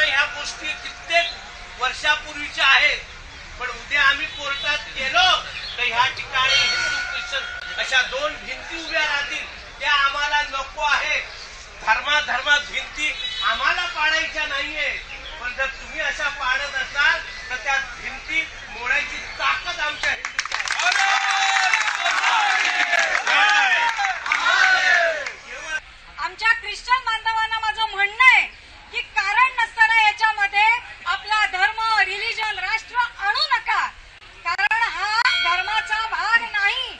ह्या गोष्टी कित्येक वर्षापूर्वीच्या आहेत, पण उद्या आम्ही कोर्टात गेलो तर ह्या ठिकाणी हिंदू ख्रिश्चन अशा दोन भिंती उभ्या राहतील. त्या आम्हाला नको आहे. धर्माधर्मात भिंती आम्हाला पाडायच्या नाहीये, पण जर तुम्ही अशा पाडत असाल तर त्या भिंती मोडायची ताकद आमच्या आमच्या ख्रिश्चन बांधवांना माझं म्हणणं आहे की कारण नसताना याच्यामध्ये आपला धर्म, रिलिजन, राष्ट्र आणू नका. कारण हा धर्माचा भाग नाही.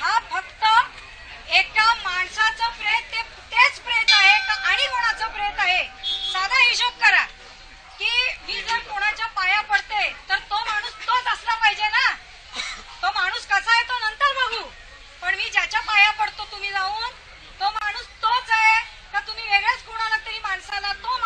हा फक्त एका माणसाचं प्रेत, तेच प्रेत आहे का आणि कोणाचं प्रेत आहे. साधा हिशोब करा की मी जर कोणाच्या पाया पडते तर तो माणूस तोच असला पाहिजे ना. तो माणूस कसा आहे तो नंतर बघू, पण मी ज्याच्या पाया पडतो तुम्ही जाऊन, तो माणूस तोच आहे का तुम्ही वेगळ्याच कोणाला तरी माणसाला तो